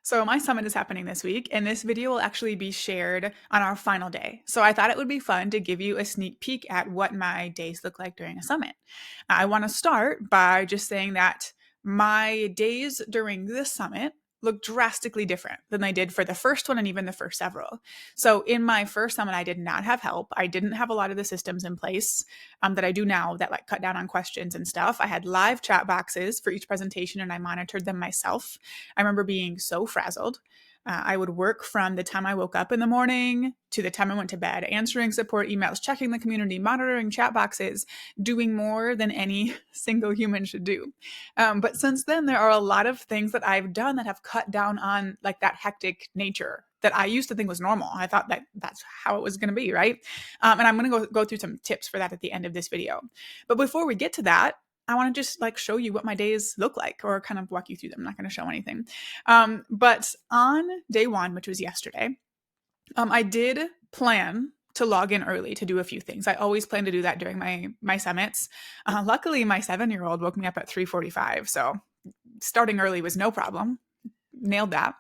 So my summit is happening this week, and this video will actually be shared on our final day. So I thought it would be fun to give you a sneak peek at what my days look like during a summit. I want to start by just saying that my days during this summit look drastically different than they did for the first one and even the first several. So in my first summit, I did not have help. I didn't have a lot of the systems in place that I do now that like cut down on questions and stuff. I had live chat boxes for each presentation and I monitored them myself. I remember being so frazzled. I would work from the time I woke up in the morning to the time I went to bed, answering support emails, checking the community, monitoring chat boxes, doing more than any single human should do. But since then, there are a lot of things that I've done that have cut down on like that hectic nature that I used to think was normal. I thought that that's how it was going to be, right? And I'm going to go through some tips for that at the end of this video. But before we get to that, I want to just like show you what my days look like or kind of walk you through them. I'm not going to show anything. But on day one, which was yesterday, I did plan to log in early to do a few things. I always plan to do that during my summits. Luckily, my 7-year-old woke me up at 3:45, so starting early was no problem. Nailed that.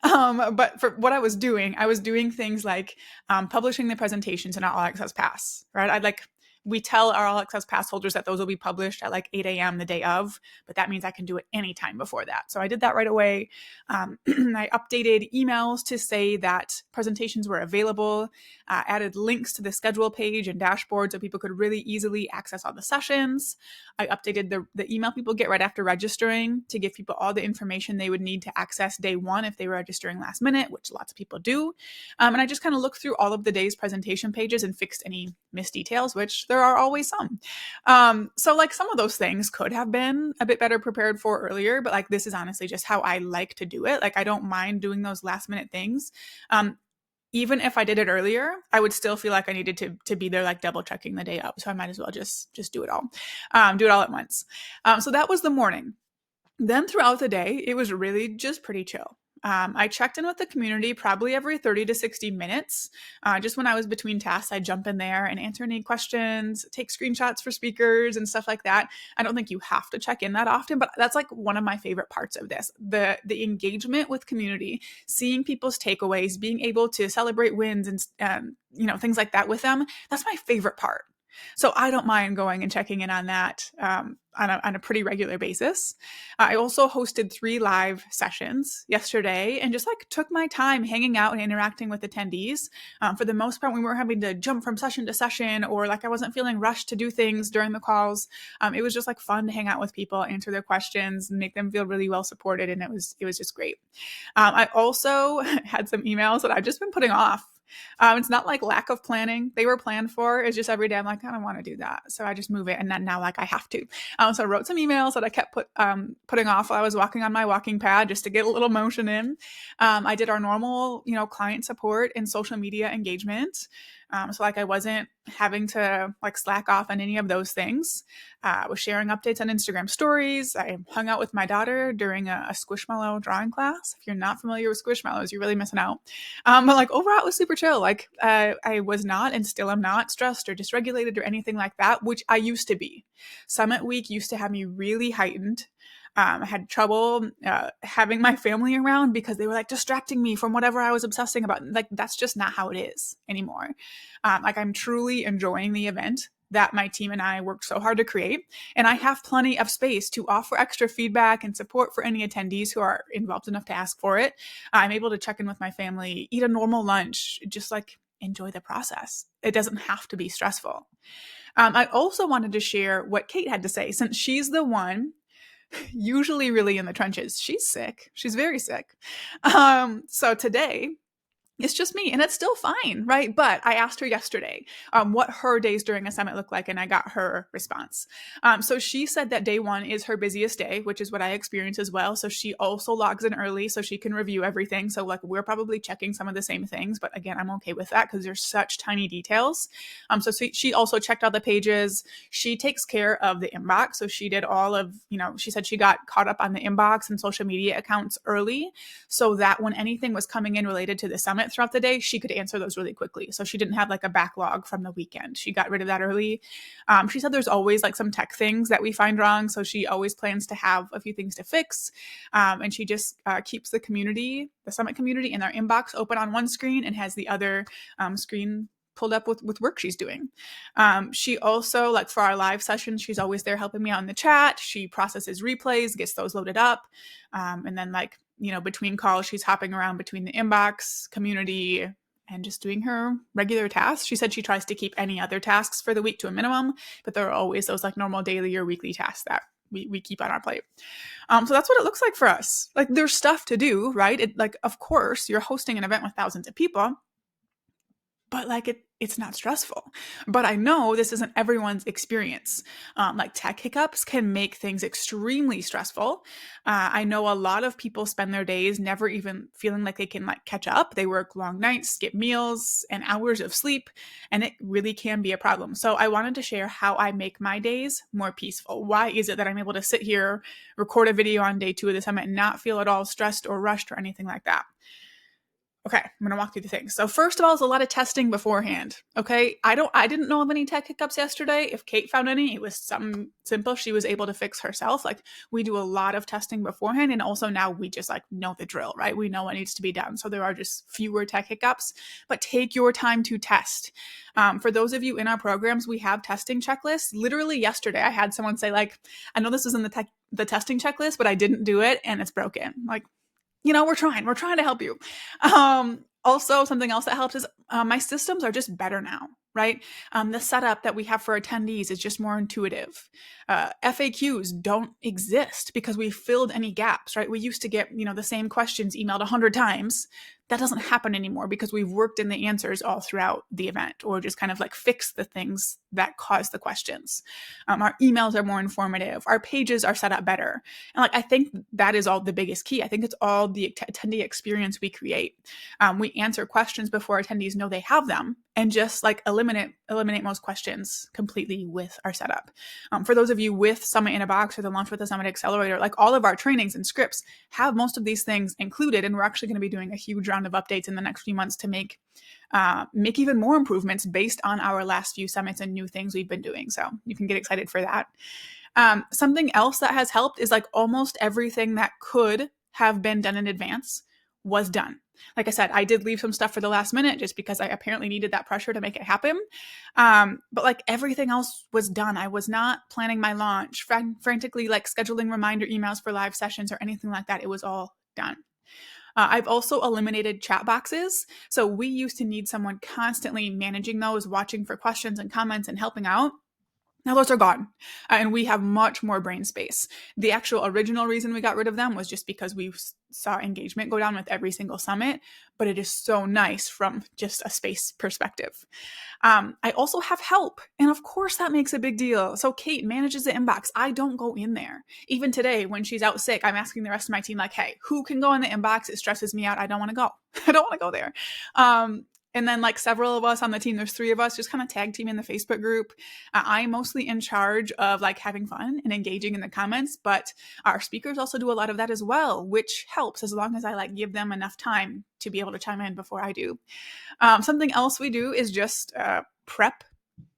But for what I was doing things like publishing the presentations in our All Access Pass, right? We tell our All Access Pass holders that those will be published at like 8 a.m. the day of, but that means I can do it anytime before that. So I did that right away. I updated emails to say that presentations were available, added links to the schedule page and dashboard so people could really easily access all the sessions. I updated the email people get right after registering to give people all the information they would need to access day one if they were registering last minute, which lots of people do. And I just kind of looked through all of the day's presentation pages and fixed any missed details, which there are always some. So like some of those things could have been a bit better prepared for earlier, but like this is honestly just how I like to do it. Like I don't mind doing those last minute things. Even if I did it earlier, I would still feel like I needed to be there, like double checking the day up. So I might as well just do it all, do it all at once. So that was the morning. Then throughout the day, it was really just pretty chill. I checked in with the community probably every 30 to 60 minutes. Just when I was between tasks, I'd jump in there and answer any questions, take screenshots for speakers and stuff like that. I don't think you have to check in that often, but that's like one of my favorite parts of this. The engagement with community, seeing people's takeaways, being able to celebrate wins and things like that with them. That's my favorite part. So I don't mind going and checking in on that on a pretty regular basis. I also hosted 3 live sessions yesterday and just like took my time hanging out and interacting with attendees. For the most part, we weren't having to jump from session to session or like I wasn't feeling rushed to do things during the calls. It was just like fun to hang out with people, answer their questions, make them feel really well supported. And it was just great. I also had some emails that I've just been putting off. It's not like lack of planning. They were planned for. It's just every day I'm like, I don't want to do that. So I just move it. And then now like I have to. So I wrote some emails that I kept putting off while I was walking on my walking pad just to get a little motion in. I did our normal, client support and social media engagement. So like I wasn't having to like slack off on any of those things. I was sharing updates on Instagram stories. I hung out with my daughter during a Squishmallow drawing class. If you're not familiar with Squishmallows, you're really missing out. But like overall, it was super chill. Like I was not and still am not stressed or dysregulated or anything like that, which I used to be. Summit week used to have me really heightened. I had trouble having my family around because they were like distracting me from whatever I was obsessing about. Like that's just not how it is anymore. Like I'm truly enjoying the event that my team and I worked so hard to create. And I have plenty of space to offer extra feedback and support for any attendees who are involved enough to ask for it. I'm able to check in with my family, eat a normal lunch, just like enjoy the process. It doesn't have to be stressful. I also wanted to share what Kate had to say since she's the one usually really in the trenches. She's sick. She's very sick. So today, it's just me and it's still fine, right? But I asked her yesterday what her days during a summit look like and I got her response. So she said that day one is her busiest day, which is what I experience as well. So she also logs in early so she can review everything. So like we're probably checking some of the same things, but again, I'm okay with that because there's such tiny details. So she also checked all the pages. She takes care of the inbox. So she did all of, she said she got caught up on the inbox and social media accounts early so that when anything was coming in related to the summit, summit throughout the day, she could answer those really quickly. So she didn't have like a backlog from the weekend. She got rid of that early. She said there's always like some tech things that we find wrong. So she always plans to have a few things to fix. And she just keeps the community, the summit community, in their inbox open on one screen and has the other screen pulled up with work she's doing. She also, like for our live sessions, she's always there helping me out in the chat. She processes replays, gets those loaded up. And then like, between calls, she's hopping around between the inbox, community, and just doing her regular tasks. She said she tries to keep any other tasks for the week to a minimum, but there are always those like normal daily or weekly tasks that we keep on our plate. So that's what it looks like for us. Like there's stuff to do, right? Like, of course, you're hosting an event with thousands of people, but like it's not stressful. But I know this isn't everyone's experience. Like tech hiccups can make things extremely stressful. I know a lot of people spend their days never even feeling like they can like catch up. They work long nights, skip meals, and hours of sleep, and it really can be a problem. So I wanted to share how I make my days more peaceful. Why is it that I'm able to sit here, record a video on day 2 of the summit, and not feel at all stressed or rushed or anything like that? Okay, I'm going to walk through the things. So first of all, is a lot of testing beforehand. Okay, I didn't know of any tech hiccups yesterday. If Kate found any, it was something simple she was able to fix herself. Like we do a lot of testing beforehand, and also now we just like know the drill, right? We know what needs to be done. So there are just fewer tech hiccups, but take your time to test. For those of you in our programs, we have testing checklists. Literally yesterday, I had someone say like, I know this was in the testing checklist, but I didn't do it and it's broken. Like, we're trying to help you. Also, something else that helps is my systems are just better now, right? The setup that we have for attendees is just more intuitive. FAQs don't exist because we filled any gaps, right? We used to get, the same questions emailed 100 times. That doesn't happen anymore because we've worked in the answers all throughout the event, or just kind of like fix the things that cause the questions. Our emails are more informative. Our pages are set up better. And like, I think that is all the biggest key. I think it's all the attendee experience we create. We answer questions before attendees know they have them, and just like eliminate most questions completely with our setup. For those of you with Summit in a Box or the Launch with the Summit Accelerator, like all of our trainings and scripts have most of these things included, and we're actually going to be doing a huge round of updates in the next few months to make even more improvements based on our last few summits and new things we've been doing. So you can get excited for that. Something else that has helped is like almost everything that could have been done in advance was done. Like I said, I did leave some stuff for the last minute just because I apparently needed that pressure to make it happen. But like everything else was done. I was not planning my launch, frantically like scheduling reminder emails for live sessions or anything like that. It was all done. I've also eliminated chat boxes. So we used to need someone constantly managing those, watching for questions and comments and helping out. Now those are gone, and we have much more brain space. The actual original reason we got rid of them was just because we saw engagement go down with every single summit, but it is so nice from just a space perspective. I also have help, and of course that makes a big deal. So Kate manages the inbox. I don't go in there. Even today, when she's out sick, I'm asking the rest of my team like, hey, who can go in the inbox? It stresses me out. I don't want to go. I don't want to go there. And then like several of us on the team, there's 3 of us, just kind of tag team in the Facebook group. I'm mostly in charge of like having fun and engaging in the comments, but our speakers also do a lot of that as well, which helps as long as I like give them enough time to be able to chime in before I do. Something else we do is just prep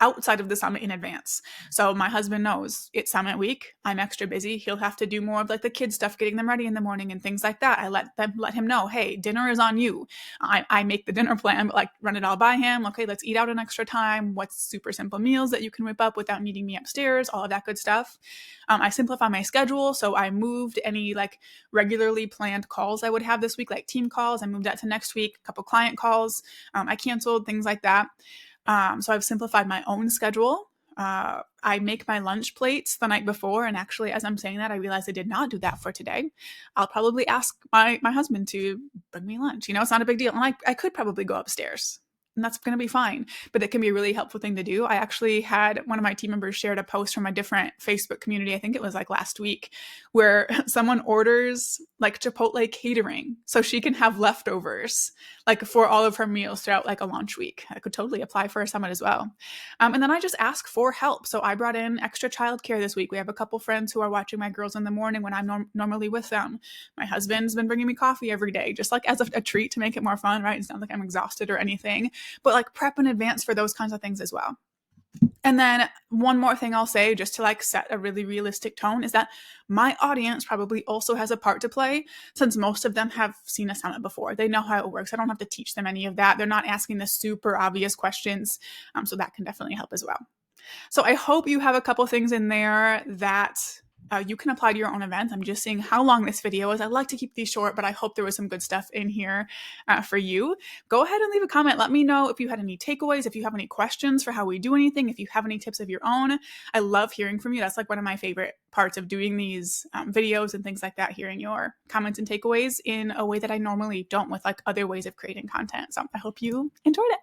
outside of the summit in advance. So my husband knows it's summit week. I'm extra busy. He'll have to do more of like the kids stuff, getting them ready in the morning and things like that. I let him know, hey, dinner is on you. I make the dinner plan, but like run it all by him. Okay, let's eat out an extra time. What's super simple meals that you can whip up without needing me upstairs, all of that good stuff. I simplify my schedule. So I moved any like regularly planned calls I would have this week, like team calls. I moved that to next week, a couple client calls. I canceled things like that. So I've simplified my own schedule. I make my lunch plates the night before. And actually, as I'm saying that, I realized I did not do that for today. I'll probably ask my husband to bring me lunch. It's not a big deal. And I could probably go upstairs. and that's going to be fine. But it can be a really helpful thing to do. I actually had one of my team members shared a post from a different Facebook community, I think it was like last week, where someone orders like Chipotle catering so she can have leftovers like for all of her meals throughout like a launch week. I could totally apply for a summit as well. And then I just ask for help. So I brought in extra childcare this week. We have a couple friends who are watching my girls in the morning when I'm normally with them. My husband's been bringing me coffee every day, just like as a treat to make it more fun, right? It's not like I'm exhausted or anything, but like prep in advance for those kinds of things as well. And then one more thing I'll say, just to like set a really realistic tone, is that my audience probably also has a part to play, since most of them have seen a summit before. They know how it works. I don't have to teach them any of that. They're not asking the super obvious questions. So that can definitely help as well. So I hope you have a couple things in there that you can apply to your own events. I'm just seeing how long this video is. I like to keep these short, but I hope there was some good stuff in here for you. Go ahead and leave a comment. Let me know if you had any takeaways, if you have any questions for how we do anything, if you have any tips of your own. I love hearing from you. That's like one of my favorite parts of doing these videos and things like that, hearing your comments and takeaways in a way that I normally don't with like other ways of creating content. So I hope you enjoyed it.